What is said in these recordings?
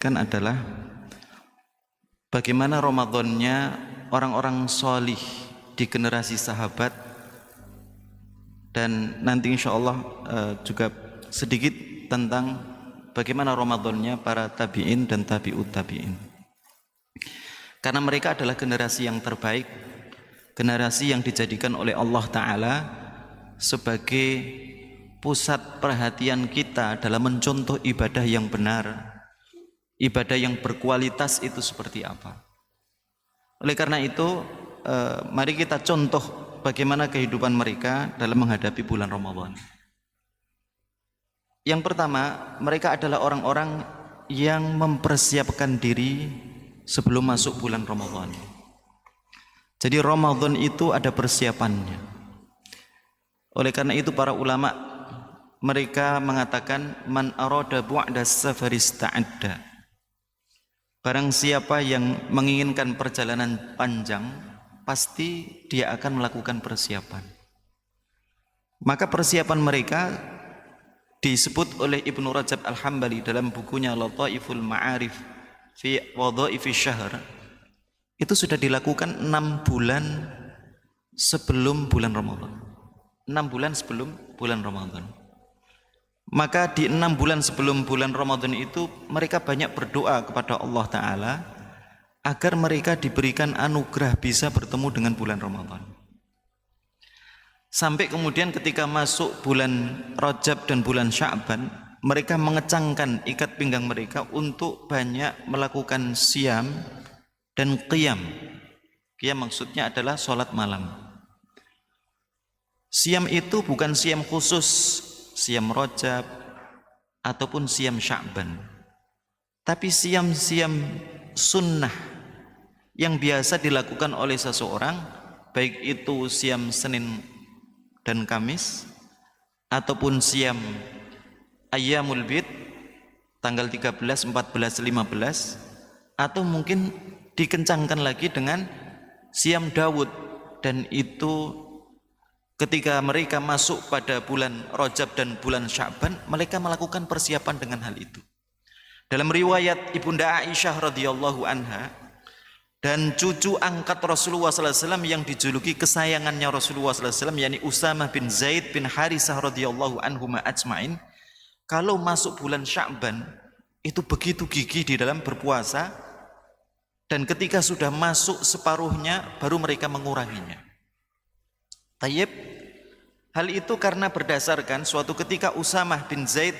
adalah bagaimana Ramadannya orang-orang solih di generasi sahabat, dan nanti insya Allah juga sedikit tentang bagaimana Ramadannya para tabi'in dan tabi'ut tabi'in, karena mereka adalah generasi yang terbaik, generasi yang dijadikan oleh Allah Ta'ala sebagai pusat perhatian kita dalam mencontoh ibadah yang benar, ibadah yang berkualitas itu seperti apa. Oleh karena itu, mari kita contoh bagaimana kehidupan mereka dalam menghadapi bulan Ramadan. Yang pertama, mereka adalah orang-orang yang mempersiapkan diri sebelum masuk bulan Ramadan. Jadi Ramadan itu ada persiapannya. Oleh karena itu para ulama mereka mengatakan man arada bu'da safaris ta'adda. Barang siapa yang menginginkan perjalanan panjang, pasti dia akan melakukan persiapan. Maka persiapan mereka disebut oleh Ibnu Rajab Al-Hambali dalam bukunya Lataiful Ma'arif fi Wadhaifi Syahr. Itu sudah dilakukan 6 bulan sebelum bulan Ramadan. 6 bulan sebelum bulan Ramadan. Maka di 6 bulan sebelum bulan Ramadan itu mereka banyak berdoa kepada Allah Ta'ala agar mereka diberikan anugerah bisa bertemu dengan bulan Ramadan. Sampai kemudian ketika masuk bulan Rajab dan bulan Sya'ban, mereka mengecangkan ikat pinggang mereka untuk banyak melakukan siam dan qiyam. Qiyam maksudnya adalah sholat malam. Siam itu bukan siam khusus, siam Rajab ataupun siam Sya'ban, tapi siam-siam sunnah yang biasa dilakukan oleh seseorang, baik itu siam Senin dan Kamis ataupun siam Ayyamul Bid tanggal 13, 14, 15, atau mungkin dikencangkan lagi dengan siam Daud, dan itu ketika mereka masuk pada bulan Rajab dan bulan Sya'ban, mereka melakukan persiapan dengan hal itu. Dalam riwayat Ibunda Aisyah radhiyallahu anha dan cucu angkat Rasulullah sallallahu alaihi wasallam yang dijuluki kesayangannya Rasulullah sallallahu alaihi wasallam, yakni Usamah bin Zaid bin Harisah radhiyallahu anhuma ajmain, kalau masuk bulan Sya'ban itu begitu gigih di dalam berpuasa, dan ketika sudah masuk separuhnya baru mereka menguranginya. Tayyib, hal itu karena berdasarkan suatu ketika Usamah bin Zaid,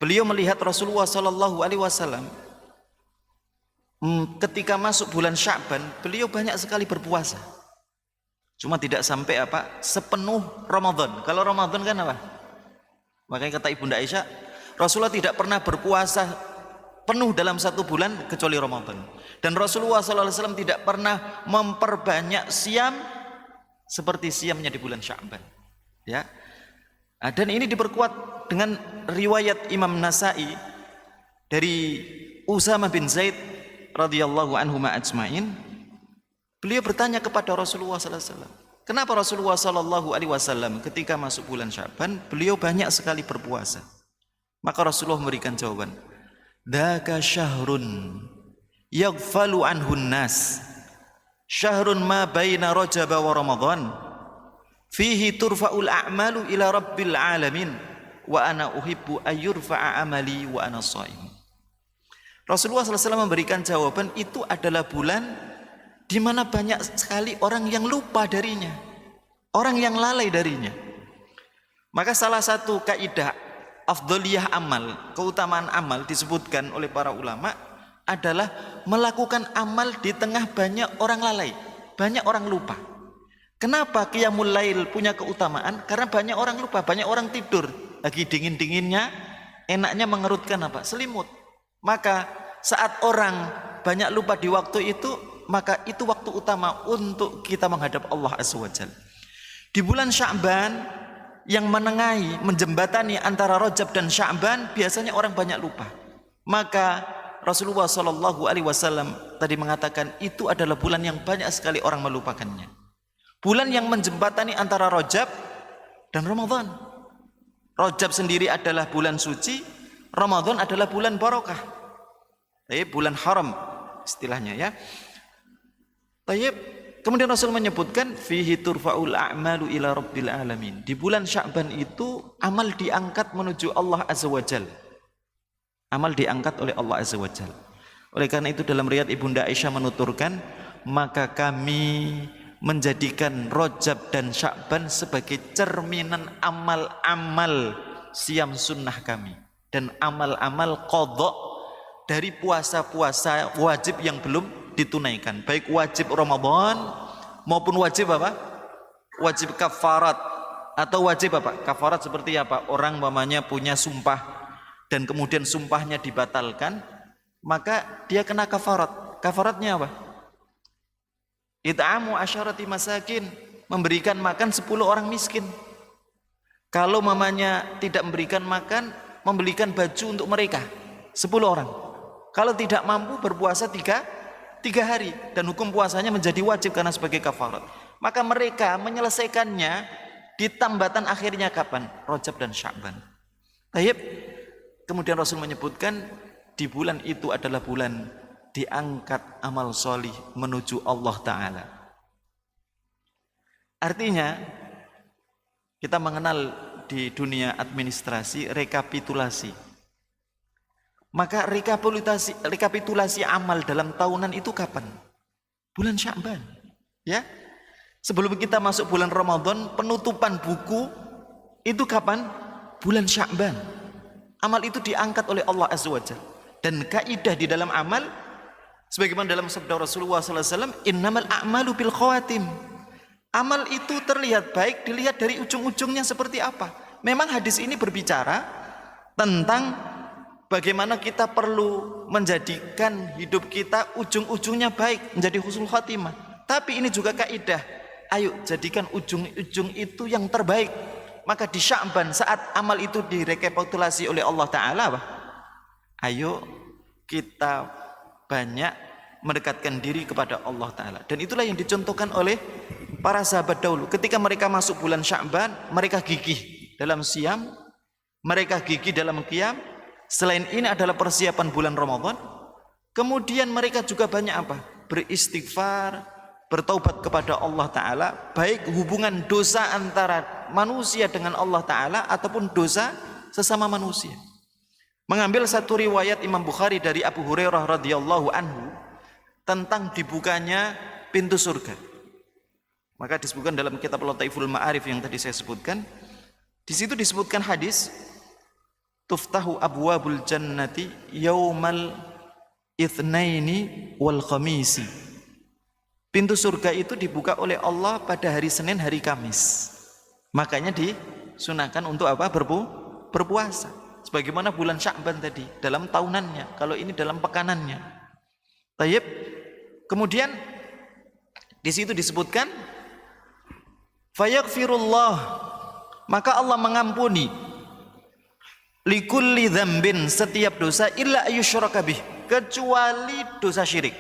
beliau melihat Rasulullah sallallahu alaihi wasallam ketika masuk bulan Sya'ban, beliau banyak sekali berpuasa. Cuma tidak sampai sepenuh Ramadan. Kalau Ramadan kan apa? Makanya kata Ibunda Aisyah, Rasulullah tidak pernah berpuasa penuh dalam 1 bulan kecuali Ramadan. Dan Rasulullah sallallahu alaihi wasallam tidak pernah memperbanyak siam seperti siamnya di bulan Sya'ban, ya. Dan ini diperkuat dengan riwayat Imam Nasa'i dari Usamah bin Zaid radhiyallahu anhu ajmain. Beliau bertanya kepada Rasulullah sallallahu alaihi wasallam, kenapa Rasulullah sallallahu alaihi wasallam ketika masuk bulan Sya'ban beliau banyak sekali berpuasa? Maka Rasulullah memberikan jawaban, dzaka syahrun yaghfalu anhun nas, syahrun ma baina Rajab wa Ramadan, fihi turfa'ul a'malu ila rabbil alamin, wa ana uhibbu ayyurfa'a amali wa ana shaim. Rasulullah SAW memberikan jawaban, itu adalah bulan di mana banyak sekali orang yang lupa darinya, orang yang lalai darinya. Maka salah satu kaidah afdhaliyah amal, keutamaan amal disebutkan oleh para ulama adalah melakukan amal di tengah banyak orang lalai, banyak orang lupa. Kenapa qiyamul lail punya keutamaan? Karena banyak orang lupa, banyak orang tidur. Lagi dingin-dinginnya, enaknya mengerutkan selimut. Maka saat orang banyak lupa di waktu itu, maka itu waktu utama untuk kita menghadap Allah Azza wa Jalla. Di bulan Sya'ban yang menengahi, menjembatani antara Rajab dan Sya'ban, biasanya orang banyak lupa. Maka Rasulullah sallallahu alaihi wasallam tadi mengatakan itu adalah bulan yang banyak sekali orang melupakannya. Bulan yang menjembatani antara Rajab dan Ramadan. Rajab sendiri adalah bulan suci, Ramadan adalah bulan barokah. Bulan haram istilahnya ya. Tayyib. Kemudian Rasul menyebutkan fihi turfa'ul a'malu ila rabbil alamin. Di bulan Sya'ban itu amal diangkat menuju Allah Azza wa Jalla. Amal diangkat oleh Allah Azza wa Jalla. Oleh karena itu dalam riwayat Ibunda Aisyah menuturkan, maka kami menjadikan Rajab dan Sya'ban sebagai cerminan amal-amal siam sunnah kami dan amal-amal qadha dari puasa-puasa wajib yang belum ditunaikan, baik wajib Ramadan maupun wajib apa? Wajib kafarat atau wajib apa? Kafarat seperti apa? Orang mamanya punya sumpah dan kemudian sumpahnya dibatalkan, maka dia kena kafarat. Kafaratnya apa? It'amu asyarati masakin, memberikan makan 10 orang miskin. Kalau mamanya tidak memberikan makan, membelikan baju untuk mereka 10 orang. Kalau tidak mampu berpuasa 3 hari dan hukum puasanya menjadi wajib karena sebagai kafarat. Maka mereka menyelesaikannya di tambatan akhirnya kapan? Rajab dan Sya'ban. Tayyib. Kemudian Rasul menyebutkan di bulan itu adalah bulan diangkat amal solih menuju Allah Ta'ala. Artinya kita mengenal di dunia administrasi rekapitulasi. Maka rekapitulasi amal dalam tahunan itu kapan? Bulan Sya'ban. Ya. Sebelum kita masuk bulan Ramadan, penutupan buku itu kapan? Bulan Sya'ban. Amal itu diangkat oleh Allah Azza wa Jalla. Dan kaidah di dalam amal sebagaimana dalam sabda Rasulullah sallallahu alaihi wasallam, innamal a'malu bil khawatim. Amal itu terlihat baik dilihat dari ujung-ujungnya seperti apa. Memang hadis ini berbicara tentang bagaimana kita perlu menjadikan hidup kita ujung-ujungnya baik, menjadi husnul khatimah. Tapi ini juga kaidah, ayo jadikan ujung-ujung itu yang terbaik. Maka di Sya'ban saat amal itu direkapitulasi oleh Allah Ta'ala, ayo kita banyak mendekatkan diri kepada Allah Ta'ala. Dan itulah yang dicontohkan oleh para sahabat dahulu. Ketika mereka masuk bulan Sya'ban, mereka gigih dalam siam, mereka gigih dalam qiyam. Selain ini adalah persiapan bulan Ramadan. Kemudian mereka juga banyak apa? Beristighfar, bertaubat kepada Allah Ta'ala, baik hubungan dosa antara manusia dengan Allah Ta'ala ataupun dosa sesama manusia. Mengambil satu riwayat Imam Bukhari dari Abu Hurairah radhiyallahu anhu tentang dibukanya pintu surga. Maka disebutkan dalam kitab Lataiful Ma'arif yang tadi saya sebutkan. Di situ disebutkan hadis tuftahu abwabul jannati yaumal itsnaini wal khamisi. Pintu surga itu dibuka oleh Allah pada hari Senin, hari Kamis. Makanya disunahkan untuk apa? Berpuasa. Sebagaimana bulan Sya'ban tadi dalam tahunannya, kalau ini dalam pekanannya. Tayyib. Kemudian di situ disebutkan fayaghfirullah, maka Allah mengampuni likulli dzambin, setiap dosa, illa ayyusyraka bih, kecuali dosa syirik.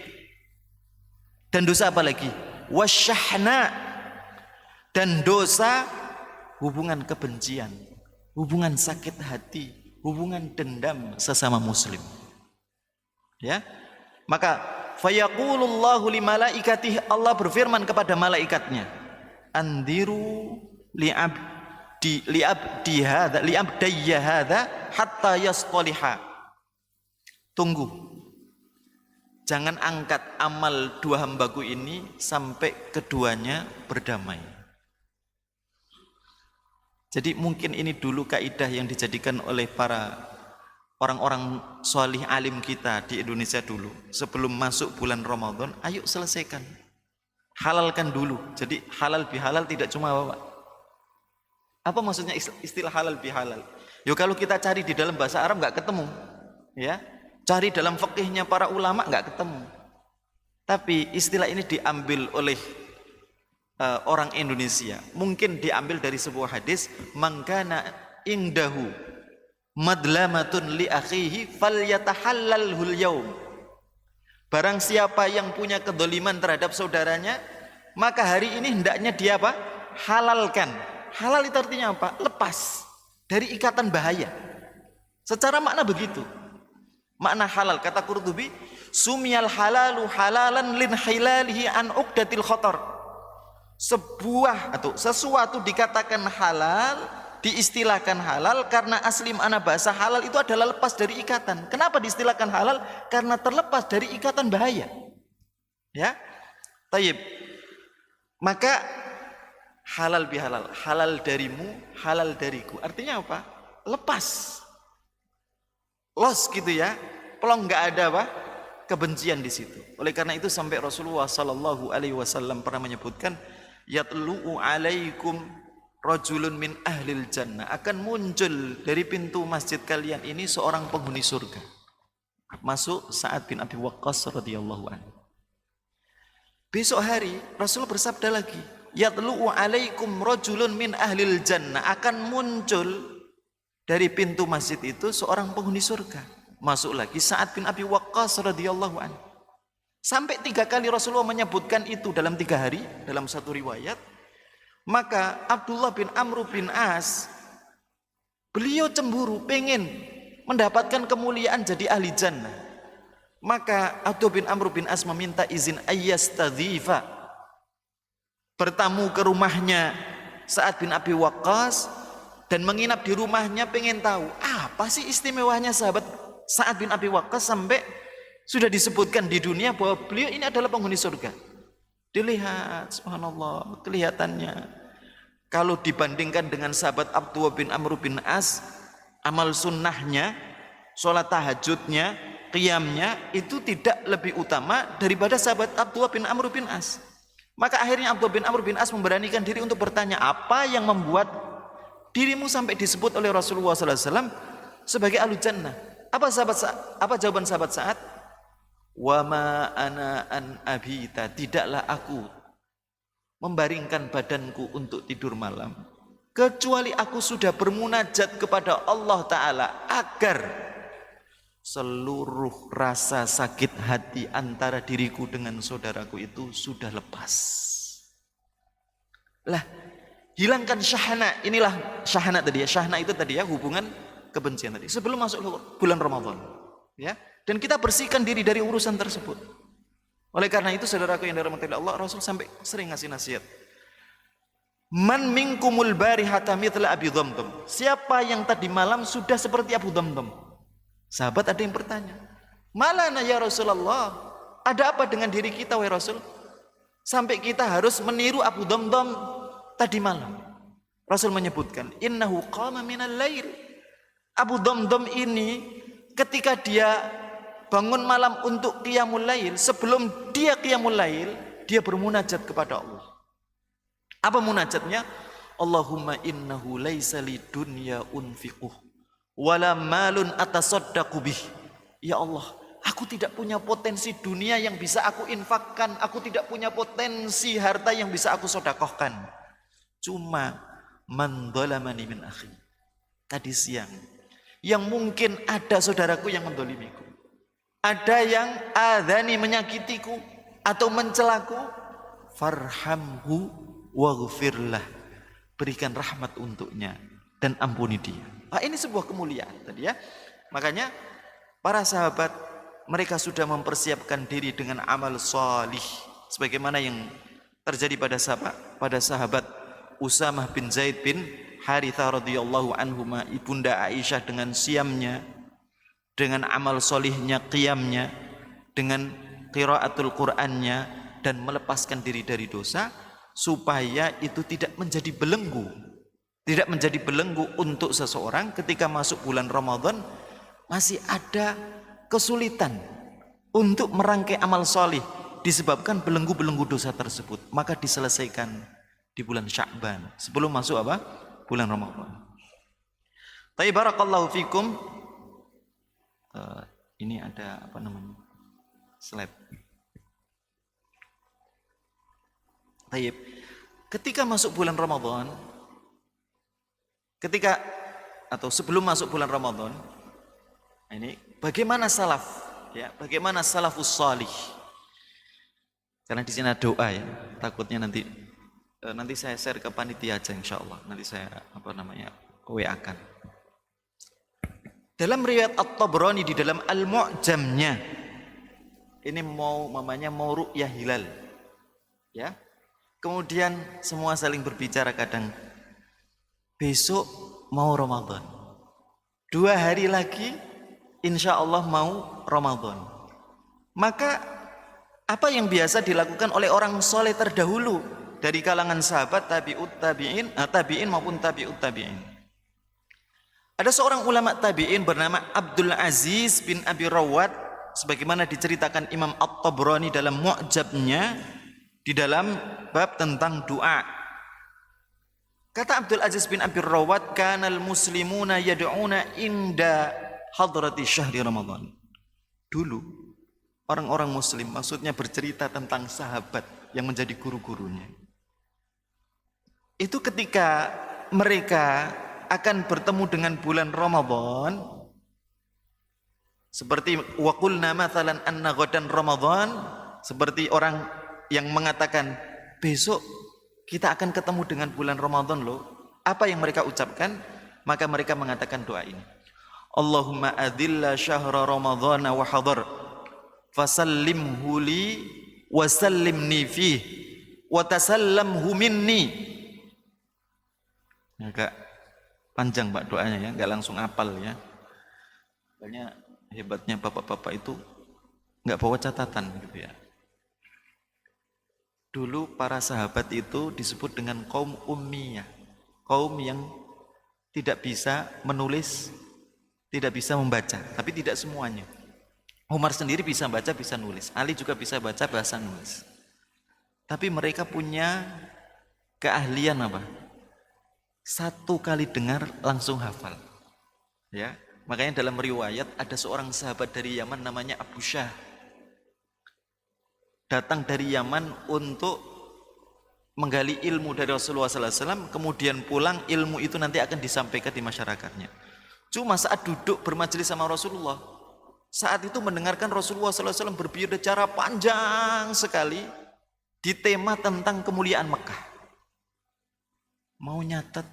Dan dosa apa lagi? Wasyahna, dan dosa hubungan kebencian, hubungan sakit hati, hubungan dendam sesama muslim. Ya. Maka fayaqulullahu limalaikatihi, Allah berfirman kepada malaikatnya, andiru liabdayya hadza hatta yastaliha. Tunggu, jangan angkat amal dua hambaku ini sampai keduanya berdamai. Jadi mungkin ini dulu kaidah yang dijadikan oleh para orang-orang solih alim kita di Indonesia dulu. Sebelum masuk bulan Ramadan, ayo selesaikan, halalkan dulu. Jadi halal bihalal tidak cuma apa maksudnya istilah halal bihalal? Yo kalau kita cari di dalam bahasa Arab nggak ketemu, ya. Cari dalam fikihnya para ulama nggak ketemu. Tapi istilah ini diambil oleh orang Indonesia. Mungkin diambil dari sebuah hadis, mangkana indahu madlamatun li akhihi falyatahallalhul yaum. Barang siapa yang punya kedoliman terhadap saudaranya, maka hari ini hendaknya dia apa? Halalkan. Halal itu artinya apa? Lepas dari ikatan bahaya. Secara makna begitu. Makna halal kata Qurtubi, sumiyal halalu halalan lin hilalihi an uqdatil khatar. Sebuah atau sesuatu dikatakan halal, diistilahkan halal karena asli makna bahasa halal itu adalah lepas dari ikatan. Kenapa diistilahkan halal? Karena terlepas dari ikatan bahaya. Ya. Tayyib. Maka halal bihalal, halal darimu, halal dariku. Artinya apa? Lepas. Los gitu ya. Pelong nggak ada apa? Kebencian di situ. Oleh karena itu sampai Rasulullah sallallahu alaihi wasallam pernah menyebutkan yatlu'u alaikum rajulun min ahlil jannah, akan muncul dari pintu masjid kalian ini seorang penghuni surga. Masuk Sa'ad bin Abi Waqqas radhiyallahu anhu. Besok hari Rasul bersabda lagi, yatlu'u alaikum rajulun min ahlil jannah, akan muncul dari pintu masjid itu seorang penghuni surga. Masuk lagi Sa'ad bin Abi Waqqas radhiyallahu anhu. Sampai 3 kali Rasulullah menyebutkan itu dalam 3 hari, dalam satu riwayat. Maka Abdullah bin Amr bin As, beliau cemburu, pengen mendapatkan kemuliaan jadi ahli jannah. Maka Abdullah bin Amr bin As meminta izin ayyastadhifa, bertamu ke rumahnya Sa'ad bin Abi Waqqas dan menginap di rumahnya, pengen tahu apa sih istimewanya sahabat Sa'ad bin Abi Waqqas sampai sudah disebutkan di dunia bahwa beliau ini adalah penghuni surga. Dilihat, subhanallah, kelihatannya kalau dibandingkan dengan sahabat Abdullah bin Amr bin As, amal sunnahnya, sholat tahajudnya, qiyamnya itu tidak lebih utama daripada sahabat Abdullah bin Amr bin As. Maka akhirnya Abdullah bin Amr bin As memberanikan diri untuk bertanya, apa yang membuat dirimu sampai disebut oleh Rasulullah SAW sebagai ahlu jannah? Apa jawaban sahabat Sa'ad? Wa ma ana an abita, tidaklah aku membaringkan badanku untuk tidur malam kecuali aku sudah bermunajat kepada Allah Ta'ala agar seluruh rasa sakit hati antara diriku dengan saudaraku itu sudah lepas. Lah, hilangkan syahna. Inilah syahna tadi ya. Syahna itu tadi ya, hubungan kebencian tadi sebelum masuk bulan Ramadan, ya. Dan kita bersihkan diri dari urusan tersebut. Oleh karena itu saudaraku yang dirahmati Allah, Rasul sampai sering ngasih nasihat. Man minkumul barihata mithla Abi Dhamdham. Siapa yang tadi malam sudah seperti Abu Dhamdham? Sahabat ada yang bertanya, malana ya Rasulullah? Ada apa dengan diri kita wahai Rasul? Sampai kita harus meniru Abu Dhamdham tadi malam. Rasul menyebutkan, innahu qama minal lail. Abu Dhamdham ini ketika dia bangun malam untuk qiyamul lail, sebelum dia qiyamul lail, dia bermunajat kepada Allah. Apa munajatnya? Allahumma innahu laisa li dunya unfiquh wala malun atasaddaqu bih. Ya Allah, aku tidak punya potensi dunia yang bisa aku infakkan, aku tidak punya potensi harta yang bisa aku sedekahkan. Cuma man dhalamani min akhi. Tadi siang, yang mungkin ada saudaraku yang mendolimiku, ada yang adhani menyakitiku atau mencelaku, farhamhu waghfirlah, berikan rahmat untuknya dan ampuni dia. Ini sebuah kemuliaan tadi ya. Makanya para sahabat mereka sudah mempersiapkan diri dengan amal salih sebagaimana yang terjadi pada sahabat Usamah bin Zaid bin Harithah radhiyallahu anhuma, ibunda Aisyah dengan siamnya, dengan amal solihnya, qiyamnya, dengan qiraatul Qur'annya, dan melepaskan diri dari dosa supaya itu tidak menjadi belenggu. Tidak menjadi belenggu untuk seseorang ketika masuk bulan Ramadan masih ada kesulitan untuk merangkai amal solih disebabkan belenggu-belenggu dosa tersebut. Maka diselesaikan di bulan Sya'ban sebelum masuk apa? Bulan Ramadan. Tapi barakallahu fikum. Ini ada apa namanya? Slide. Tayyib. Ketika masuk bulan Ramadan, atau sebelum masuk bulan Ramadan, ini bagaimana salaf, ya, bagaimana salafus salih. Karena di sini ada doa ya, takutnya nanti saya share ke panitia aja insyaallah. Nanti saya WA-kan. Dalam riwayat At-Tabrani di dalam Al-Mu'jamnya, ini mau ru'yah hilal. Ya. Kemudian semua saling berbicara kadang, besok mau Ramadan. 2 hari lagi insya Allah mau Ramadan. Maka apa yang biasa dilakukan oleh orang soleh terdahulu dari kalangan sahabat, tabi'in maupun tabi'ut tabi'in. Ada seorang ulama tabi'in bernama Abdul Aziz bin Abi Rawat, sebagaimana diceritakan Imam At-Tabrani dalam Mu'jamnya di dalam bab tentang doa. Kata Abdul Aziz bin Abi Rawat, kanal muslimuna yad'una inda hadrati syahri Ramadan. Dulu orang-orang muslim, maksudnya bercerita tentang sahabat yang menjadi guru-gurunya, itu ketika mereka akan bertemu dengan bulan Ramadan, seperti waqulna mathalan anna ghadan Ramadan, seperti orang yang mengatakan besok kita akan ketemu dengan bulan Ramadan loh. Apa yang mereka ucapkan? Maka mereka mengatakan doa ini. Allahumma adilla syahra Ramadhana wa hadar fasallimhu li wa sallimni fih wa tasallamhu minni. Agak panjang Pak doanya ya, enggak langsung apal ya. Soalnya hebatnya bapak-bapak itu enggak bawa catatan gitu ya. Dulu para sahabat itu disebut dengan kaum ummiyah, kaum yang tidak bisa menulis, tidak bisa membaca, tapi tidak semuanya. Umar sendiri bisa baca, bisa nulis. Ali juga bisa baca, bahasa nulis. Tapi mereka punya keahlian apa? 1 kali dengar langsung hafal. Ya, makanya dalam riwayat ada seorang sahabat dari Yaman namanya Abu Syah. Datang dari Yaman untuk menggali ilmu dari Rasulullah SAW, kemudian pulang, ilmu itu nanti akan disampaikan di masyarakatnya. Cuma saat duduk bermajelis sama Rasulullah, saat itu mendengarkan Rasulullah SAW berbicara panjang sekali di tema tentang kemuliaan Mekah. Mau nyatet,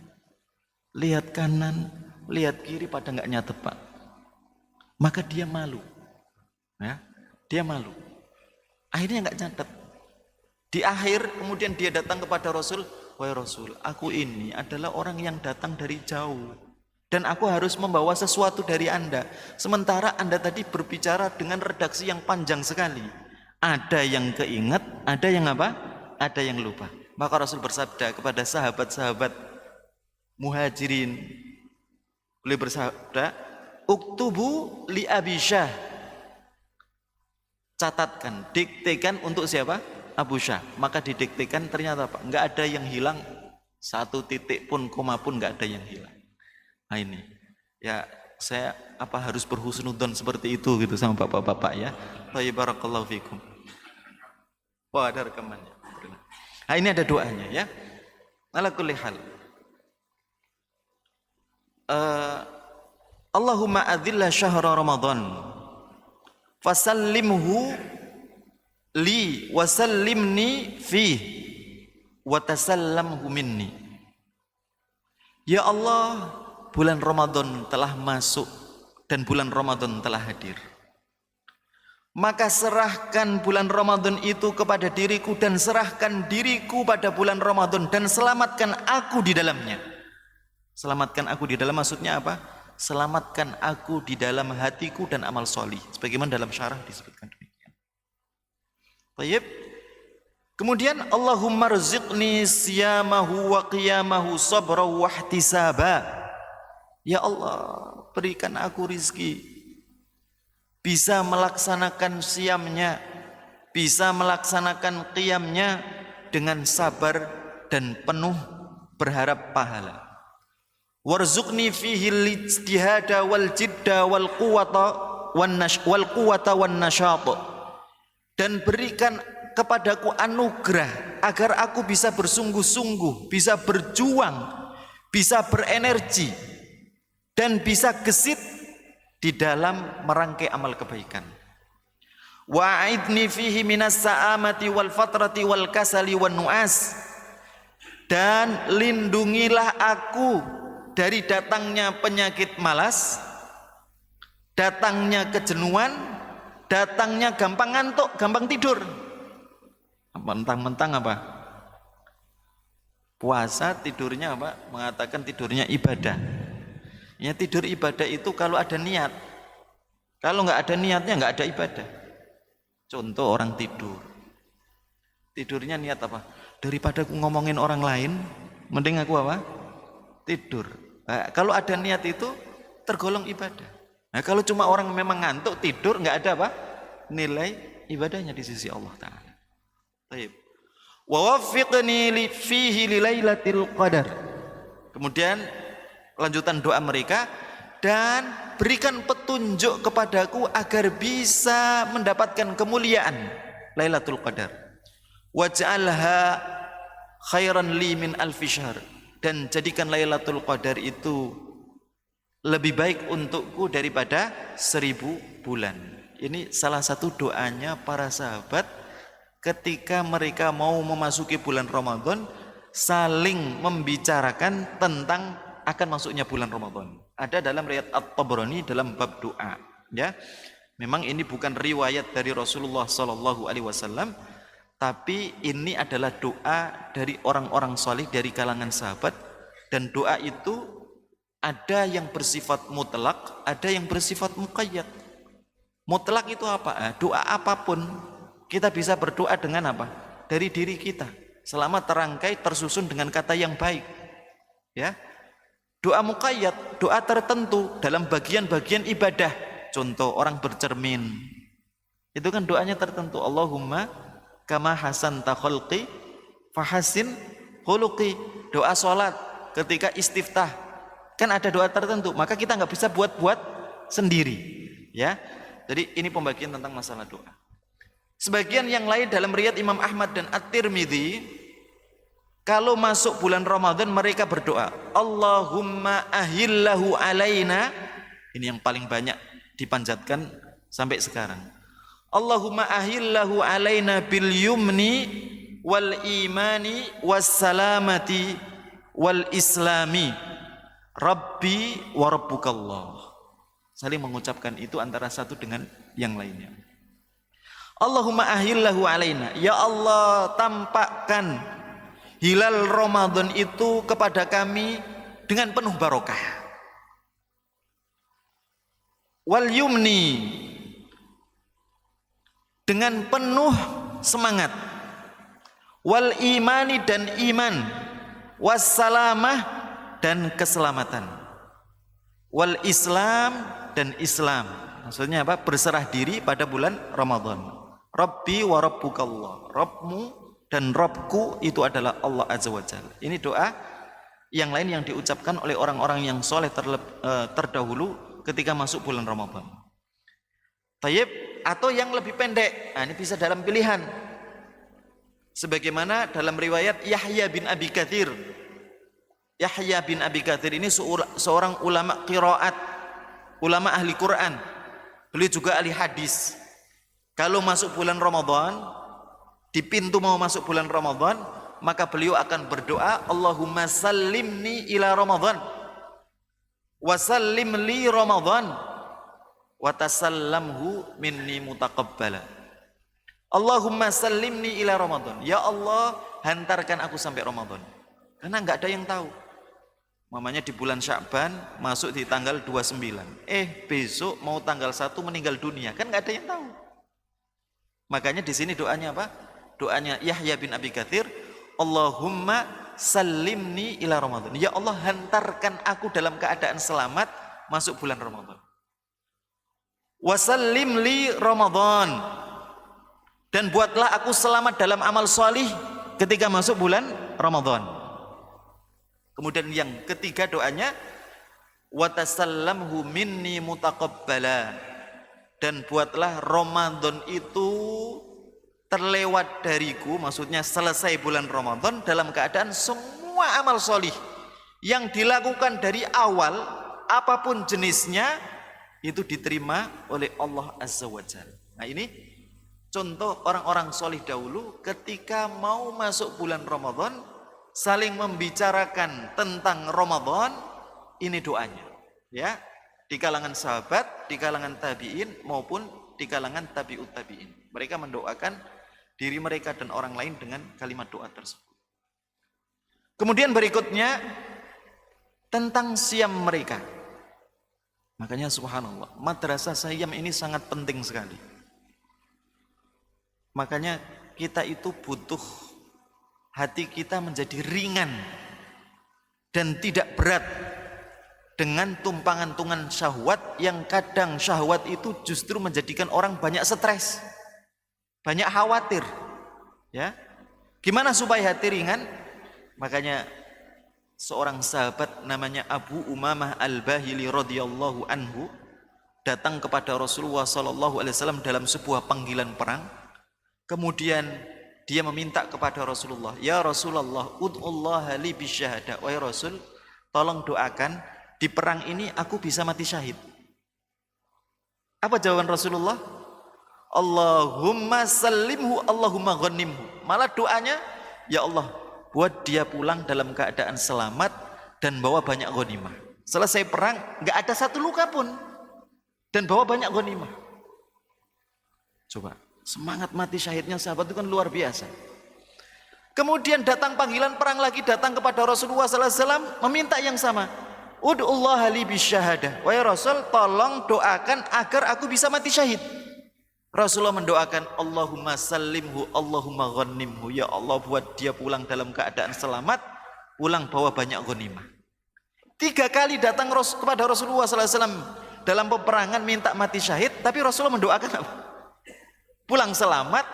lihat kanan, lihat kiri, pada nggak nyatet Pak. Maka dia malu, ya, dia malu. Akhirnya nggak nyatet. Di akhir kemudian dia datang kepada Rasul, wahai Rasul, aku ini adalah orang yang datang dari jauh dan aku harus membawa sesuatu dari Anda. Sementara Anda tadi berbicara dengan redaksi yang panjang sekali. Ada yang keinget, ada yang apa? Ada yang lupa. Maka Rasul bersabda kepada sahabat-sahabat Muhajirin, beliau bersabda, uktubu li Abi Syah. Catatkan, diktekan untuk siapa? Abu Syah. Maka didiktekan, ternyata Pak, enggak ada yang hilang, 1 titik pun, koma pun enggak ada yang hilang. Nah ini, ya saya harus berhusnudzon seperti itu gitu sama bapak-bapak ya. Barakallahu fikum. Wah, ada rekamannya. Nah ini ada doanya ya. Ala kulli hal. Allahumma adzilla syahra Ramadan fasallimhu li wasallimni fih wa tasallamhu minni. Ya Allah, bulan Ramadan telah masuk dan bulan Ramadan telah hadir. Maka serahkan bulan Ramadan itu kepada diriku dan serahkan diriku pada bulan Ramadan dan selamatkan aku di dalamnya. Selamatkan aku di dalam maksudnya apa? Selamatkan aku di dalam hatiku dan amal solih. Sebagaimana dalam syarah disebutkan demikian. Baik. Kemudian Allahumma rzuqni siyamahu wa qiyamahu sabra wa ihtisaba. Ya Allah, berikan aku rizki, bisa melaksanakan siamnya, bisa melaksanakan qiyamnya dengan sabar dan penuh berharap pahala. Warzuqni fihi al-ijtihada wal jidda wal quwwata wan nasyat. Dan berikan kepadaku anugerah agar aku bisa bersungguh-sungguh, bisa berjuang, bisa berenergi dan bisa gesit di dalam merangkai amal kebaikan. Wa'idni fihi minas sa'amati wal fatrati wal kasali wan nu'as. Dan lindungilah aku dari datangnya penyakit malas, datangnya kejenuhan, datangnya gampang ngantuk, gampang tidur. Mentang-mentang apa? Puasa tidurnya apa? Mengatakan tidurnya ibadah. Ya tidur ibadah itu kalau ada niat. Kalau nggak ada niatnya nggak ada ibadah. Contoh orang tidur. Tidurnya niat apa? Daripada aku ngomongin orang lain, mending aku apa? Tidur. Nah, kalau ada niat itu tergolong ibadah. Nah, kalau cuma orang memang ngantuk tidur nggak ada apa? Nilai ibadahnya di sisi Allah Ta'ala. Baik. Wa waffiqni fihi li lailatul qadar. Kemudian lanjutan doa mereka, dan berikan petunjuk kepadaku agar bisa mendapatkan kemuliaan Lailatul Qadar. Waj'alha khairan li min alfi syahr, dan jadikan Lailatul Qadar itu lebih baik untukku daripada 1000 bulan. Ini salah satu doanya para sahabat ketika mereka mau memasuki bulan Ramadan, saling membicarakan tentang akan masuknya bulan Ramadan. Ada dalam riwayat At-Tabrani dalam bab doa, ya. Memang ini bukan riwayat dari Rasulullah sallallahu alaihi wasallam, tapi ini adalah doa dari orang-orang salih dari kalangan sahabat, dan doa itu ada yang bersifat mutlak, ada yang bersifat muqayyad. Mutlak itu apa? Doa apapun kita bisa berdoa dengan apa? Dari diri kita, selama terangkai tersusun dengan kata yang baik, ya. Doa muqayyad, doa tertentu dalam bagian-bagian ibadah. Contoh orang bercermin, itu kan doanya tertentu. Allahumma kama hasanta khalqi fahasin khuluqi. Doa sholat ketika istiftah kan ada doa tertentu, maka kita nggak bisa buat-buat sendiri, ya. Jadi ini pembagian tentang masalah doa. Sebagian yang lain dalam riwayat Imam Ahmad dan At-Tirmidzi, kalau masuk bulan Ramadan mereka berdoa, Allahumma ahillahu alaina. Ini yang paling banyak dipanjatkan sampai sekarang. Allahumma ahillahu alaina bil yumni wal imani was salamati wal islami rabbi wa rabbukallah. Saling mengucapkan itu antara satu dengan yang lainnya. Allahumma ahillahu alaina, ya Allah tampakkan hilal Ramadan itu kepada kami dengan penuh barokah. Wal yumni, dengan penuh semangat. Wal imani, dan iman. Wassalamah, dan keselamatan. Wal islam, dan Islam. Maksudnya apa? Berserah diri pada bulan Ramadan. Rabbi wa rabbukallah. Rabbmu dan Rabbku itu adalah Allah Azza wa Jalla. Ini doa yang lain yang diucapkan oleh orang-orang yang soleh terdahulu ketika masuk bulan Ramadan. Tayyib, atau yang lebih pendek, nah, ini bisa dalam pilihan. Sebagaimana dalam riwayat Yahya bin Abi Katsir. Yahya bin Abi Katsir ini seorang ulama qiraat, ulama ahli Quran. Beliau juga ahli hadis. Kalau masuk bulan Ramadan, di pintu mau masuk bulan Ramadan, maka beliau akan berdoa, Allahumma sallimni ila Ramadan wa sallim li Ramadan wa tasallamhu minni mutaqabbala. Allahumma sallimni ila Ramadan, ya Allah hantarkan aku sampai Ramadan. Karena enggak ada yang tahu. Mamanya di bulan Sya'ban masuk di tanggal 29. Besok mau tanggal 1 meninggal dunia, kan enggak ada yang tahu. Makanya di sini doanya apa? Doanya Yahya bin Abi Katsir, Allahumma sallimni ila Ramadan. Ya Allah hantarkan aku dalam keadaan selamat masuk bulan Ramadan. Wa sallim li Ramadan, dan buatlah aku selamat dalam amal salih ketika masuk bulan Ramadan. Kemudian yang ketiga doanya, wa tasallamhu minni mutaqabbala, dan buatlah Ramadan itu terlewat dariku, maksudnya selesai bulan Ramadan dalam keadaan semua amal solih yang dilakukan dari awal, apapun jenisnya, itu diterima oleh Allah Azza wa Jalla. Nah ini contoh orang-orang solih dahulu ketika mau masuk bulan Ramadan, saling membicarakan tentang Ramadan, ini doanya, ya. Di kalangan sahabat, di kalangan tabi'in maupun di kalangan tabi'ut tabi'in. Mereka mendoakan diri mereka dan orang lain dengan kalimat doa tersebut. Kemudian berikutnya tentang siam mereka. Makanya subhanallah, madrasah siam ini sangat penting sekali. Makanya kita itu butuh hati kita menjadi ringan dan tidak berat dengan tumpangan-tungan syahwat yang kadang syahwat itu justru menjadikan orang banyak stres, banyak khawatir. Ya, gimana supaya hati ringan? Makanya seorang sahabat namanya Abu Umamah Al-Bahili radhiyallahu anhu datang kepada Rasulullah sallallahu alaihi wasallam dalam sebuah panggilan perang. Kemudian dia meminta kepada Rasulullah, "Ya Rasulullah, ud'ullaha li bisyahada." Wahai Rasul, tolong doakan di perang ini aku bisa mati syahid. Apa jawaban Rasulullah? Allahumma sallimhu, Allahumma ghanimhu. Malah doanya, ya Allah, buat dia pulang dalam keadaan selamat dan bawa banyak ghanimah. Selesai perang, enggak ada satu luka pun dan bawa banyak ghanimah. Coba, semangat mati syahidnya sahabat itu kan luar biasa. Kemudian datang panggilan perang lagi, datang kepada Rasulullah sallallahu alaihi wasallam meminta yang sama. Ud'ullaha li bisyahada. Wahai Rasul, tolong doakan agar aku bisa mati syahid. Rasulullah mendoakan, Allahumma sallimhu, Allahumma ghanimhu. Ya Allah, buat dia pulang dalam keadaan selamat, pulang bawa banyak ghanimah. 3 kali datang kepada Rasulullah sallallahu alaihi wasallam dalam peperangan minta mati syahid, tapi Rasulullah mendoakan apa? Pulang selamat,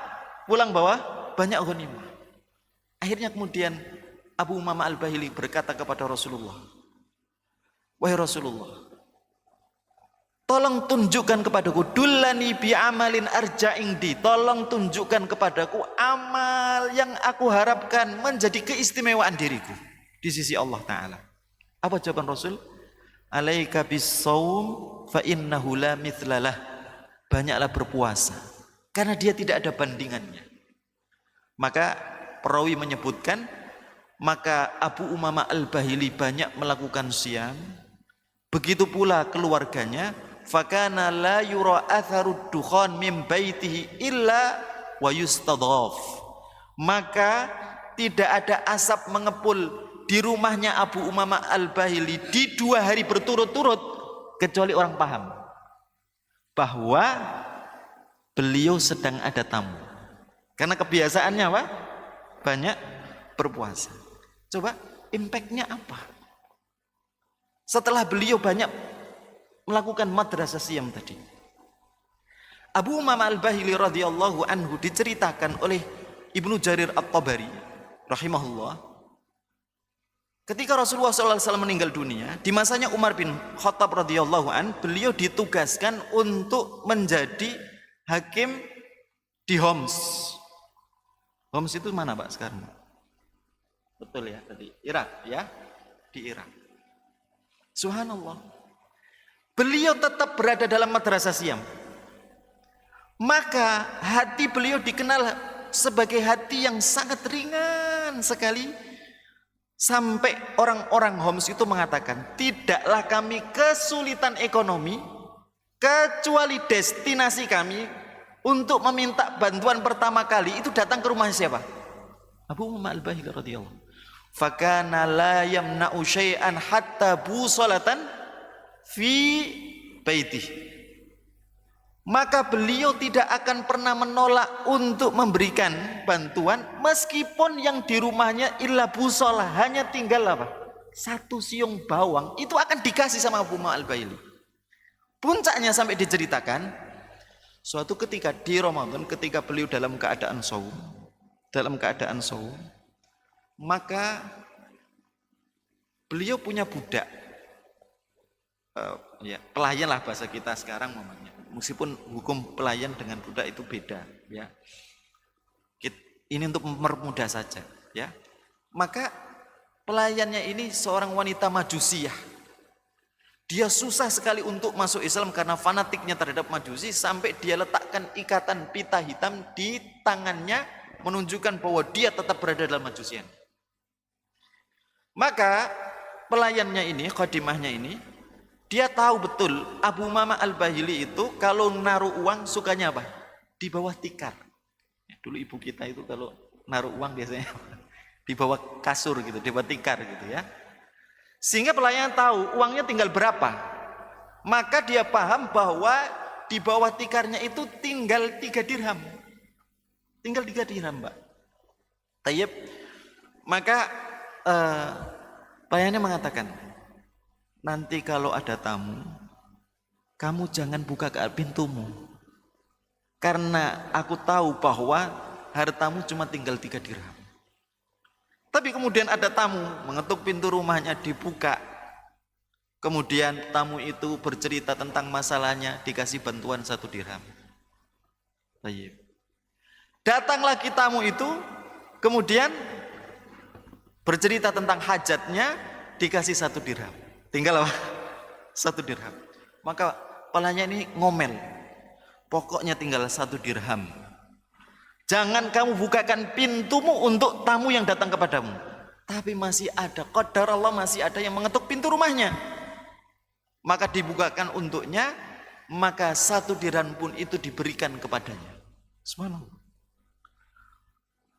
pulang bawa banyak ghanimah. Akhirnya kemudian Abu Umamah Al-Bahili berkata kepada Rasulullah, "Wahai Rasulullah, tolong tunjukkan kepadaku, dullani bi amalin arja indi. Tolong tunjukkan kepadaku amal yang aku harapkan menjadi keistimewaan diriku di sisi Allah Ta'ala." Apa jawaban Rasul? Alaika bis saum fa innahu la mithlalah. Banyaklah berpuasa karena dia tidak ada bandingannya. Maka perawi menyebutkan, maka Abu Umamah Al-Bahili banyak melakukan siam. Begitu pula keluarganya, fakana la yura atharud dukhan min baitihi illa wa yustadhaf. Maka tidak ada asap mengepul di rumahnya Abu Umamah Al-Bahili di 2 hari berturut-turut kecuali orang paham bahwa beliau sedang ada tamu. Karena kebiasaannya apa? Banyak berpuasa. Coba impactnya apa? Setelah beliau banyak melakukan madrasah siam tadi, Abu Umamah Al-Bahili radhiyallahu anhu diceritakan oleh Ibnu Jarir At-Tabari rahimahullah, ketika Rasulullah SAW meninggal dunia, di masanya Umar bin Khattab radhiyallahu an, beliau ditugaskan untuk menjadi hakim di Homs. Homs itu mana Pak sekarang? Betul ya tadi, Irak ya, di Irak. Subhanallah, beliau tetap berada dalam madrasah siam. Maka hati beliau dikenal sebagai hati yang sangat ringan sekali, sampai orang-orang Homs itu mengatakan, tidaklah kami kesulitan ekonomi kecuali destinasi kami untuk meminta bantuan pertama kali itu datang ke rumah siapa? Abu Umamah Al-Bahili radhiyallahu. Fakana la yamna'u syai'an hatta busolatan fi baitih. Maka beliau tidak akan pernah menolak untuk memberikan bantuan meskipun yang di rumahnya illa busolah, hanya tinggal apa? 1 siung bawang, itu akan dikasih sama Abu Umamah Al-Bahili. Puncaknya sampai diceritakan suatu ketika di Ramadan, ketika beliau dalam keadaan saum, maka beliau punya budak, ya, pelayan lah bahasa kita sekarang namanya. Meskipun hukum pelayan dengan budak itu beda, ya. Ini untuk mempermudah saja, ya. Maka pelayannya ini seorang wanita Majusiyah. Dia susah sekali untuk masuk Islam karena fanatiknya terhadap Majusi, sampai dia letakkan ikatan pita hitam di tangannya menunjukkan bahwa dia tetap berada dalam Majusian. Maka pelayannya ini, khadimahnya ini, Dia tahu betul Abu Umamah Al-Bahili itu kalau naruh uang sukanya apa? Di bawah tikar. Dulu ibu kita itu kalau naruh uang biasanya di bawah kasur gitu, di bawah tikar gitu ya. Sehingga pelayan tahu uangnya tinggal berapa. Maka dia paham bahwa di bawah tikarnya itu tinggal 3 dirham. Tinggal 3 dirham, Mbak. Tayyib. Maka pelayannya mengatakan, nanti kalau ada tamu, kamu jangan buka pintumu. Karena aku tahu bahwa hartamu cuma tinggal 3 dirham. Tapi kemudian ada tamu mengetuk pintu rumahnya, dibuka. Kemudian tamu itu bercerita tentang masalahnya, dikasih bantuan 1 dirham. Baik. Datang lagi tamu itu, kemudian bercerita tentang hajatnya, dikasih 1 dirham. Tinggal apa? 1 dirham. Maka kepalanya ini ngomel. Pokoknya tinggal 1 dirham. Jangan kamu bukakan pintumu untuk tamu yang datang kepadamu. Tapi masih ada, qadar Allah masih ada yang mengetuk pintu rumahnya. Maka dibukakan untuknya, maka 1 dirham pun itu diberikan kepadanya. Subhanallah.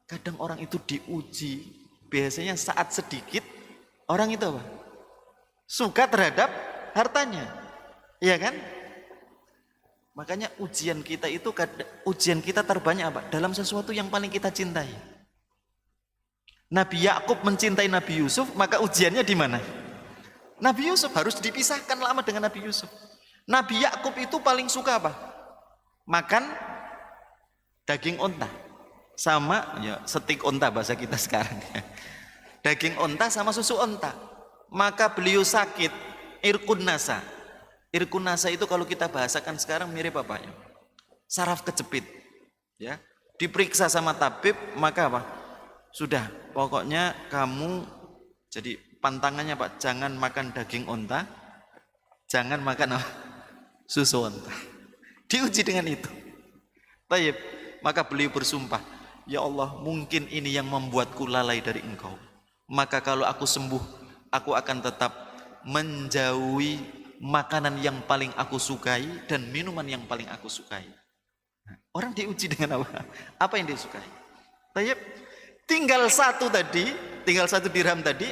Kadang orang itu diuji, biasanya saat sedikit, orang itu apa? Suka terhadap hartanya. Iya kan? Makanya ujian kita terbanyak apa? Dalam sesuatu yang paling kita cintai. Nabi Yakub mencintai Nabi Yusuf, maka ujiannya di mana? Nabi Yusuf harus dipisahkan lama dengan Nabi Yusuf. Nabi Yakub itu paling suka apa? Makan daging onta sama ya steak onta bahasa kita sekarang. Daging onta sama susu onta. Maka beliau sakit irkun nasa. Irkun nasa itu kalau kita bahasakan sekarang mirip apa ya? Saraf kejepit. Ya. Diperiksa sama tabib, maka apa? Sudah, pokoknya kamu jadi pantangannya Pak, jangan makan daging onta, jangan makan apa? Susu onta. Diuji dengan itu. Tayyib, maka beliau bersumpah, ya Allah, mungkin ini yang membuatku lalai dari Engkau. Maka kalau aku sembuh, aku akan tetap menjauhi makanan yang paling aku sukai dan minuman yang paling aku sukai. Orang diuji dengan apa? Apa yang dia sukai? Tayyib, tinggal 1 tadi, tinggal 1 dirham tadi.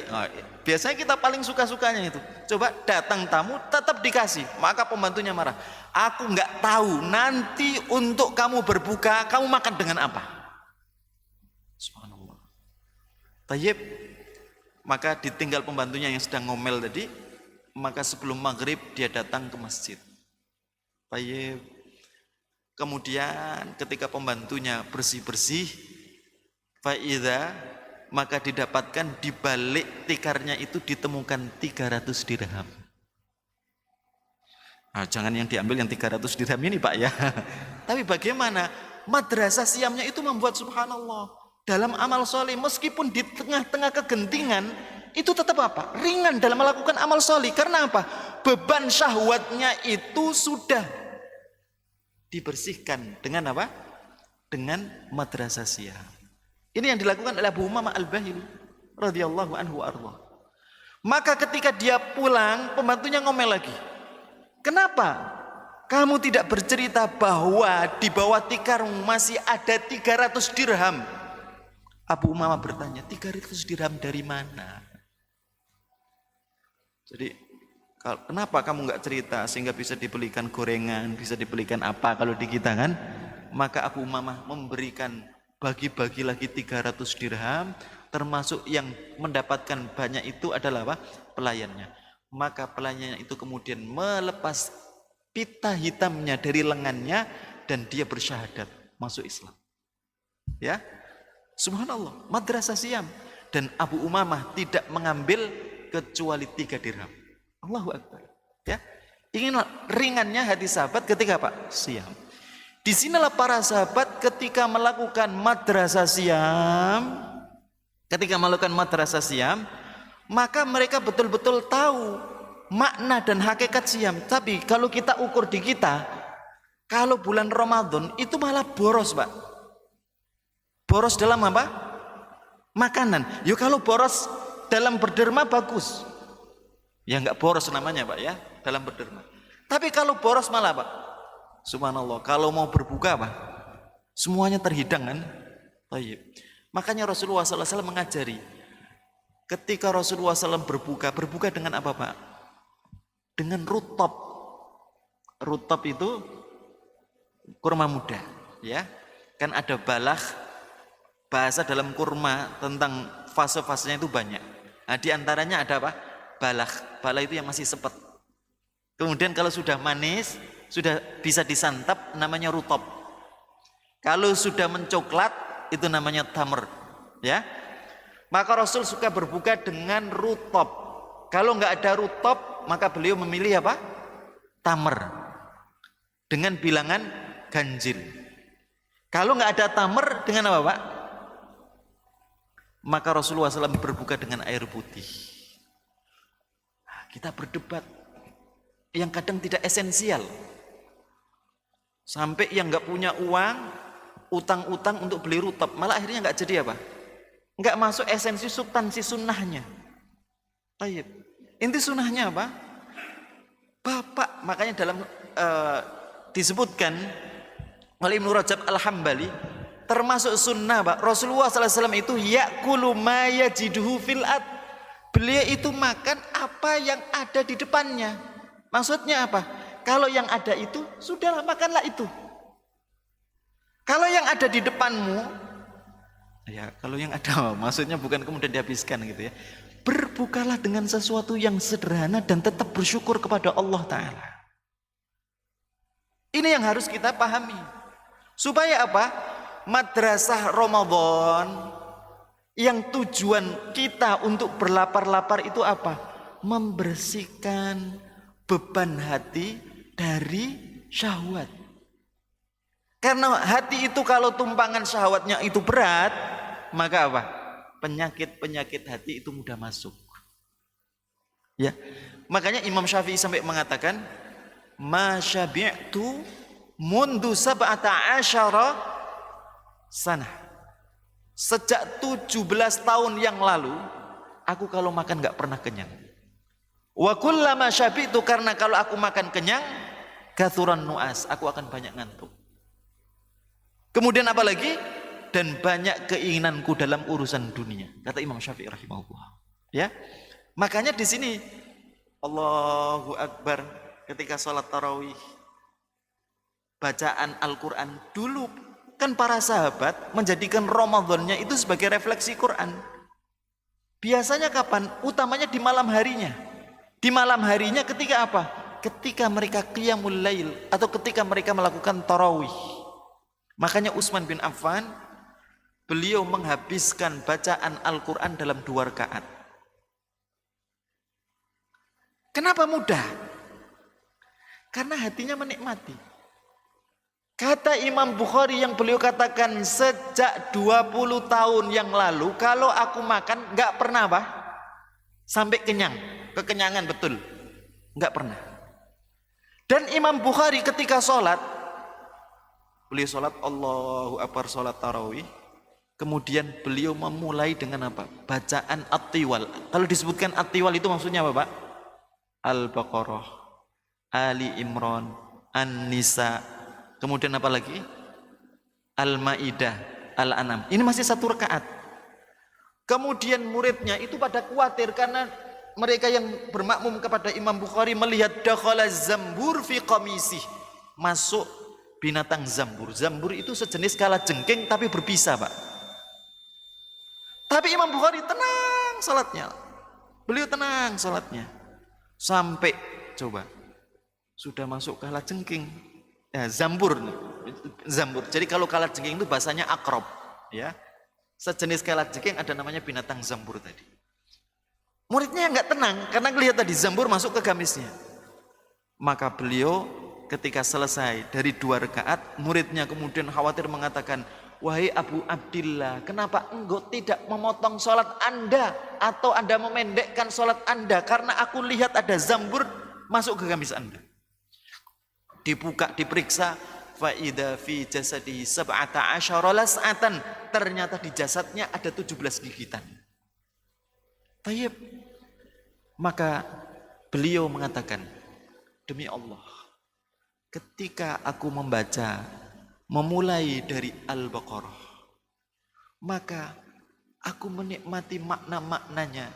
Biasanya kita paling suka-sukanya itu. Coba datang tamu tetap dikasih, maka pembantunya marah. Aku nggak tahu nanti untuk kamu berbuka kamu makan dengan apa. Subhanallah. Tayyib, maka ditinggal pembantunya yang sedang ngomel tadi, maka sebelum maghrib dia datang ke masjid. Tayyib. Kemudian ketika pembantunya bersih-bersih, faida, maka didapatkan di balik tikarnya itu ditemukan 300 dirham. Nah, jangan yang diambil yang 300 dirham ini Pak ya. Tapi bagaimana? Madrasah siamnya itu membuat subhanallah. Dalam amal soleh meskipun di tengah-tengah kegentingan itu tetap apa? Ringan dalam melakukan amal soleh. Karena apa? Beban syahwatnya itu sudah dibersihkan dengan apa? Dengan madrasah siam. Ini yang dilakukan oleh Abu Umamah Al-Bahili radhiyallahu anhu arwah. Maka ketika dia pulang, pembantunya ngomel lagi. Kenapa? Kamu tidak bercerita bahwa di bawah tikarmu masih ada 300 dirham. Abu Umamah bertanya, 300 dirham dari mana? Jadi, kenapa kamu nggak cerita sehingga bisa dibelikan gorengan, bisa dibelikan apa kalau di kita kan? Maka Abu Umamah memberikan bagi-bagi lagi 300 dirham, termasuk yang mendapatkan banyak itu adalah apa? Pelayannya. Maka pelayannya itu kemudian melepas pita hitamnya dari lengannya dan dia bersyahadat masuk Islam. Ya, subhanallah, madrasah siam. Dan Abu Umamah tidak mengambil kecuali 3 dirham. Allahu Akbar. Ya, ingin ringannya hati sahabat ketika Pak siam. Di sinilah para sahabat ketika melakukan madrasah siam, maka mereka betul-betul tahu makna dan hakikat siam. Tapi kalau kita ukur di kita, kalau bulan Ramadan itu malah boros Pak. Boros dalam apa? Makanan. Yuk kalau boros dalam berderma bagus. Ya enggak boros namanya Pak ya. dalam berderma. Tapi kalau boros malah Pak, subhanallah, kalau mau berbuka Pak, semuanya terhidang kan. Baik. Makanya Rasulullah SAW mengajari, ketika Rasulullah SAW berbuka dengan apa Pak? Dengan rutop. Rutop itu kurma muda, ya. Kan ada balah, bahasa dalam kurma tentang fase-fasenya itu banyak. Nah, di antaranya ada apa? Balah. Balah itu yang masih sepet. Kemudian kalau sudah manis, sudah bisa disantap, namanya rutop. Kalau sudah mencoklat, itu namanya tamr, ya. Maka Rasul suka berbuka dengan rutop. Kalau nggak ada rutop, maka beliau memilih apa? Tamr. Dengan bilangan ganjil. Kalau nggak ada tamr, dengan apa Pak? Maka Rasulullah SAW berbuka dengan air putih. Nah, kita berdebat yang kadang tidak esensial. Sampai yang nggak punya uang, utang-utang untuk beli rutop, malah akhirnya nggak jadi apa? Nggak masuk esensi substansi sunnahnya. Baik. Inti sunnahnya apa? Bapak, makanya dalam disebutkan oleh Ibnu Rajab Al-Hambali, termasuk sunnah Pak, Rasulullah SAW itu ya'kulu ma yajiduhu fil ad. Beliau itu makan apa yang ada di depannya. Maksudnya apa? Kalau yang ada itu, sudahlah makanlah itu. Kalau yang ada di depanmu, ya kalau yang ada, maksudnya bukan kemudian dihabiskan gitu ya. Berbukalah dengan sesuatu yang sederhana dan tetap bersyukur kepada Allah Ta'ala. Ini yang harus kita pahami. Supaya apa? Madrasah Ramadan yang tujuan kita untuk berlapar-lapar itu apa? Membersihkan beban hati dari syahwat. Karena hati itu kalau tumpangan syahwatnya itu berat, maka apa? Penyakit-penyakit hati itu mudah masuk. Ya. Makanya Imam Syafi'i sampai mengatakan, "Ma syabi'tu mundu sab'ata asyara sanah." Sejak 17 tahun yang lalu, aku kalau makan enggak pernah kenyang. Wa kullama syabi'tu, karena kalau aku makan kenyang, kathuran nu'as, aku akan banyak ngantuk. Kemudian apa lagi? Dan banyak keinginanku dalam urusan dunia, kata Imam Syafi'i rahimahullah. Ya. Makanya di sini Allahu Akbar ketika sholat tarawih, bacaan Al-Quran dulu kan para sahabat menjadikan Ramadannya itu sebagai refleksi Quran. Biasanya kapan? Utamanya di malam harinya. Di malam harinya ketika apa? Ketika mereka qiyamul lail atau ketika mereka melakukan tarawih. Makanya Utsman bin Affan, beliau menghabiskan bacaan Al-Quran dalam 2 rakaat. Kenapa mudah? Karena hatinya menikmati. Kata Imam Bukhari yang beliau katakan, sejak 20 tahun yang lalu, kalau aku makan gak pernah apa? Sampai kenyang, kekenyangan betul. Gak pernah. Dan Imam Bukhari ketika sholat, beliau sholat Allahu Akbar, sholat tarawih. Kemudian beliau memulai dengan apa? Bacaan at-tiwal. Kalau disebutkan at-tiwal itu maksudnya apa Pak? Al-Baqarah, Ali Imran, An-Nisa, kemudian apa lagi? Al-Maidah, Al-An'am. Ini masih 1 rakaat. Kemudian muridnya itu pada khawatir karena mereka yang bermakmum kepada Imam Bukhari melihat dakhala zambur fi qamisih. Masuk binatang zambur. Zambur itu sejenis kalajengking tapi berbisa, Pak. Tapi Imam Bukhari tenang salatnya. Beliau tenang salatnya. Sampai coba sudah masuk kalajengking. Ya, zambur. Jadi kalau kalajengking itu bahasanya akrob, ya. Sejenis kalajengking ada namanya binatang zambur tadi. Muridnya nggak tenang karena ngelihat tadi zambur masuk ke gamisnya. Maka beliau ketika selesai dari 2 rakaat, muridnya kemudian khawatir mengatakan, wahai Abu Abdillah, kenapa engkau tidak memotong sholat Anda atau Anda memendekkan sholat Anda karena aku lihat ada zambur masuk ke gamis Anda. Dibuka, diperiksa, faida fi jasadihi sab'ata asyara las'atan, ternyata di jasadnya ada 17 gigitan. Tayyib. Maka beliau mengatakan, demi Allah, ketika aku membaca, memulai dari Al-Baqarah, maka aku menikmati makna-maknanya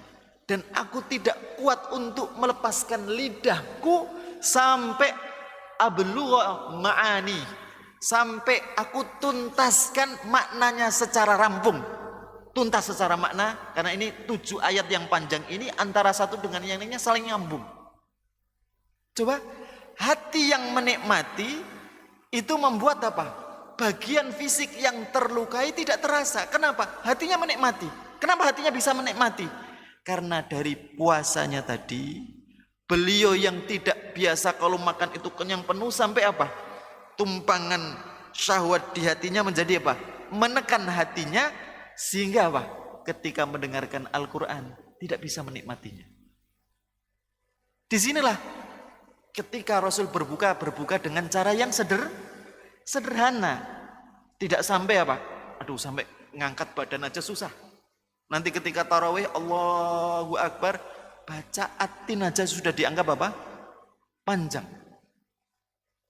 dan aku tidak kuat untuk melepaskan lidahku sampai ablugha ma'ani, sampai aku tuntaskan maknanya secara rampung, tuntas secara makna, karena ini 7 ayat yang panjang ini antara satu dengan yang lainnya saling nyambung. Coba hati yang menikmati itu membuat apa? Bagian fisik yang terlukai tidak terasa. Kenapa? Hatinya menikmati. Kenapa hatinya bisa menikmati? Karena dari puasanya tadi, beliau yang tidak biasa kalau makan itu kenyang penuh sampai apa? Tumpangan syahwat di hatinya menjadi apa? Menekan hatinya sehingga apa? Ketika mendengarkan Al-Quran tidak bisa menikmatinya. Disinilah ketika Rasul berbuka dengan cara yang sederhana, tidak sampai apa? Aduh, sampai ngangkat badan aja susah. Nanti ketika tarawih Allahu Akbar, baca atin aja sudah dianggap apa? Panjang.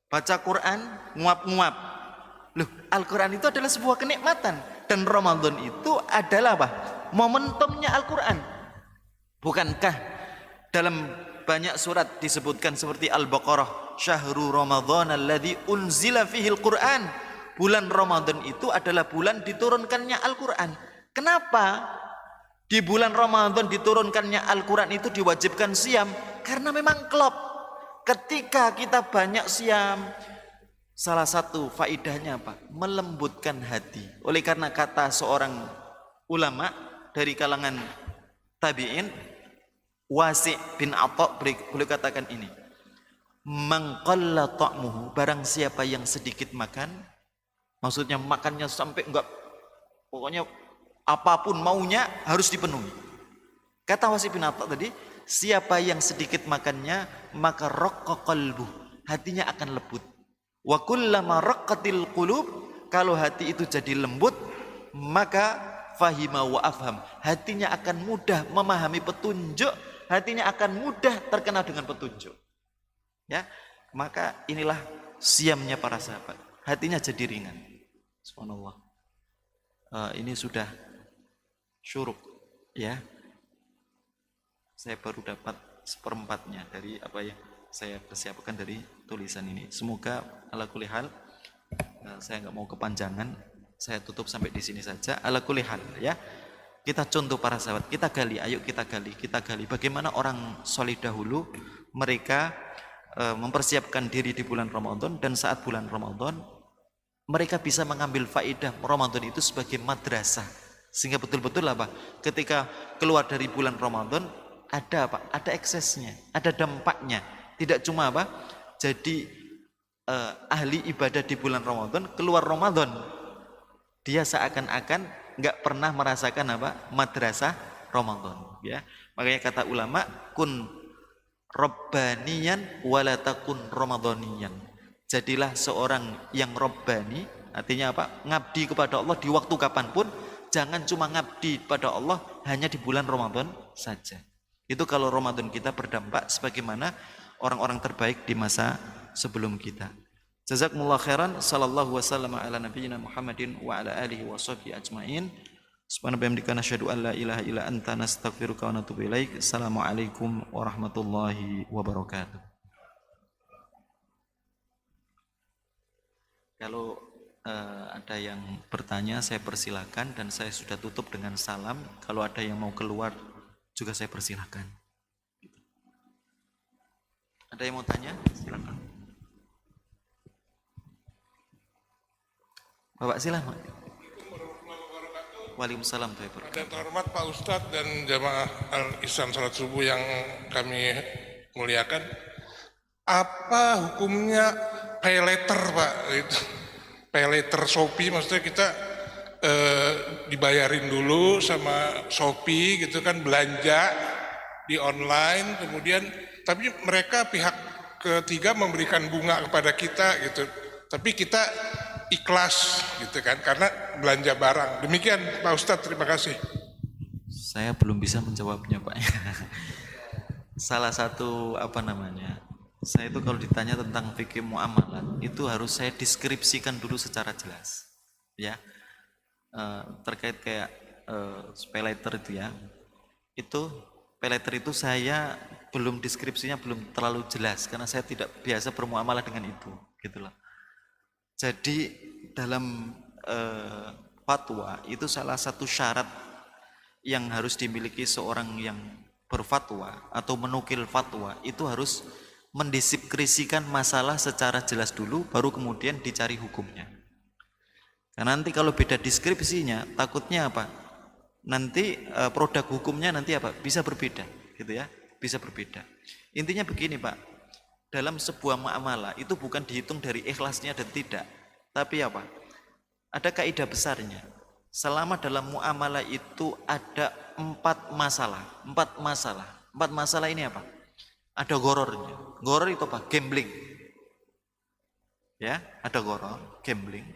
Baca Quran nguap-nguap. Loh, Al-Quran itu adalah sebuah kenikmatan dan Ramadan itu adalah apa? Momentumnya Al-Quran. Bukankah dalam banyak surat disebutkan seperti Al-Baqarah, Syahrul Ramadhan alladzi unzila fihil Qur'an. Bulan Ramadan itu adalah bulan diturunkannya Al-Quran. Kenapa di bulan Ramadan diturunkannya Al-Quran itu diwajibkan siam? Karena memang klop. Ketika kita banyak siam, salah satu faidahnya apa? Melembutkan hati. Oleh karena kata seorang ulama dari kalangan tabi'in, Wasi' bin Atha, boleh katakan ini, man qalla ta'muhu, barang siapa yang sedikit makan, maksudnya makannya sampai enggak, pokoknya apapun maunya harus dipenuhi. Kata Wasi' bin Atha tadi, siapa yang sedikit makannya maka raqqa qalbuh, hatinya akan lembut. Wa kullama raqqatil qulub, kalau hati itu jadi lembut maka fahima wa afham, hatinya akan mudah memahami petunjuk, hatinya akan mudah terkenal dengan petunjuk. Ya, maka inilah siamnya para sahabat, hatinya jadi ringan. Subhanallah. Ini sudah syuruk, ya. Saya baru dapat 1/4-nya dari apa yang saya persiapkan dari tulisan ini. Semoga ala kulli hal, saya nggak mau kepanjangan, saya tutup sampai di sini saja. Ala kulli hal, ya. Kita contoh para sahabat, kita gali, ayo kita gali. Bagaimana orang soleh dahulu, mereka mempersiapkan diri di bulan Ramadan, dan saat bulan Ramadan mereka bisa mengambil faedah Ramadan itu sebagai madrasah, sehingga betul-betul apa? Ketika keluar dari bulan Ramadan ada apa? Ada eksesnya, ada dampaknya. Tidak cuma apa? Jadi ahli ibadah di bulan Ramadan, keluar Ramadan dia seakan-akan nggak pernah merasakan apa? Madrasah Ramadan, ya. Makanya kata ulama, kun Rabbaniyan wala takun Ramadhaniyan. Jadilah seorang yang Rabbani, artinya apa? Ngabdi kepada Allah di waktu kapanpun, jangan cuma ngabdi pada Allah hanya di bulan Ramadan saja. Itu kalau Ramadan kita berdampak sebagaimana orang-orang terbaik di masa sebelum kita. Jazakumullah khairan, sallallahu wasallam ala nabiyyina Muhammadin wa ala alihi wa sahbihi ajmain. Subhanallah bihamdika nasyhadu an la ilaha illa anta nastaghfiruka wa natubu ilaik. Assalamualaikum warahmatullahi wabarakatuh. Kalau ada yang bertanya saya persilakan, dan saya sudah tutup dengan salam. Kalau ada yang mau keluar juga saya persilakan. Ada yang mau tanya? Silakan. Bapak silakan. Waalaikumsalam. Yang terhormat Pak Ustadz dan jamaah Al-Ihsan Salat Subuh yang kami muliakan, apa hukumnya pay letter Pak? Itu pay letter Shopee, maksudnya kita dibayarin dulu sama Shopee gitu kan, belanja di online, kemudian tapi mereka pihak ketiga memberikan bunga kepada kita gitu, tapi kita ikhlas gitu kan, karena belanja barang. Demikian Pak Ustadz, terima kasih. Saya belum bisa menjawabnya Pak. Salah satu Saya itu kalau ditanya tentang fikih muamalat itu harus saya deskripsikan dulu secara jelas, ya. Terkait kayak pay later itu ya, itu pay later itu saya belum deskripsinya belum terlalu jelas karena saya tidak biasa bermuamalah dengan itu, gitu loh. Jadi dalam fatwa itu salah satu syarat yang harus dimiliki seorang yang berfatwa atau menukil fatwa itu harus mendeskripsikan masalah secara jelas dulu baru kemudian dicari hukumnya. Karena nanti kalau beda deskripsinya takutnya apa? Nanti produk hukumnya nanti apa? Bisa berbeda, gitu ya. Bisa berbeda. Intinya begini, Pak. Dalam sebuah muamalah itu bukan dihitung dari ikhlasnya dan tidak, tapi apa? Ada kaidah besarnya. Selama dalam muamalah itu ada 4 masalah. 4 masalah ini apa? Ada gorornya. Goror itu apa? Gambling. Ya, ada goror, gambling.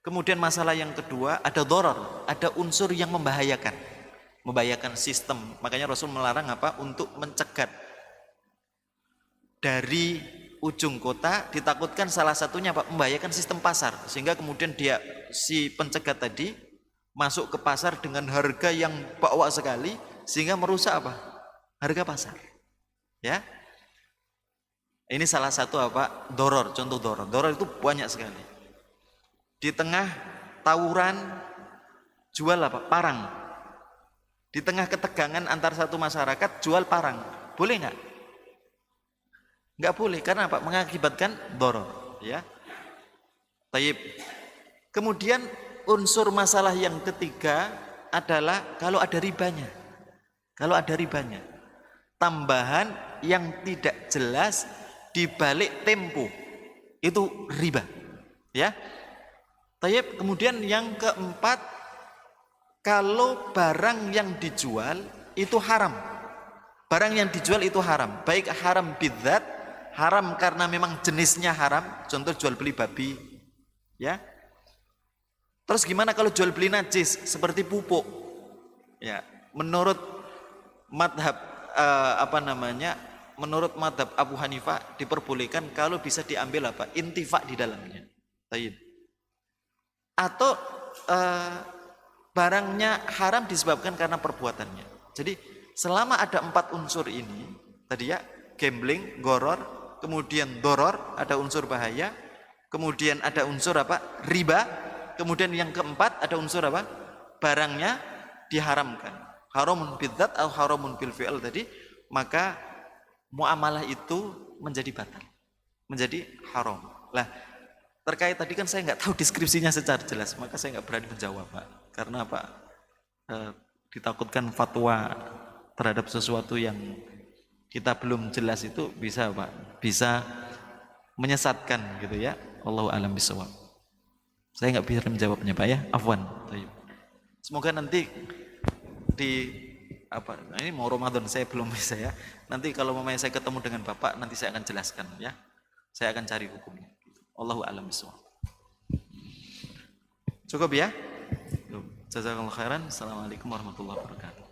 Kemudian masalah yang kedua ada doror, ada unsur yang membahayakan sistem. Makanya Rasul melarang apa? Untuk mencegat dari ujung kota, ditakutkan salah satunya apa? Membahayakan sistem pasar, sehingga kemudian dia si pencegat tadi masuk ke pasar dengan harga yang bawah sekali, sehingga merusak apa? Harga pasar. Ya, ini salah satu apa? Doror, contoh doror. Doror itu banyak sekali. Di tengah tawuran jual apa? Parang. Di tengah ketegangan antar satu masyarakat jual parang. Boleh nggak? Nggak boleh, karena apa? Mengakibatkan doror, ya. Taib. Kemudian unsur masalah yang ketiga adalah kalau ada ribanya. Kalau ada ribanya. Tambahan yang tidak jelas di balik tempo. Itu riba. Ya. Taib. Kemudian yang keempat, kalau barang yang dijual itu haram. Barang yang dijual itu haram. Baik haram bidzat, haram karena memang jenisnya haram, contoh jual beli babi, ya. Terus gimana kalau jual beli najis seperti pupuk? Ya, menurut madhab menurut madhab Abu Hanifah diperbolehkan kalau bisa diambil apa? Intifa di dalamnya. Taib. Atau barangnya haram disebabkan karena perbuatannya. Jadi selama ada 4 unsur ini, tadi ya, gambling, goror, kemudian doror, ada unsur bahaya, kemudian ada unsur apa? Riba, kemudian yang keempat ada unsur apa? Barangnya diharamkan. Haramun bidzat atau haramun bil fi'l tadi, maka muamalah itu menjadi batal, menjadi haram. Lah, terkait tadi kan saya nggak tahu deskripsinya secara jelas, maka saya nggak berani menjawab, Pak. Karena apa? Ditakutkan fatwa terhadap sesuatu yang kita belum jelas itu bisa, Pak, bisa menyesatkan gitu ya. Allahu a'lam bishawab. Saya nggak bisa menjawabnya, Pak ya. Afwan. Semoga nanti ini mau Ramadan saya belum bisa ya. Nanti kalau saya ketemu dengan Bapak nanti saya akan jelaskan ya. Saya akan cari hukumnya. Allahu a'lam bishawab. Cukup ya? Jazakallahu khairan. Assalamualaikum warahmatullahi wabarakatuh.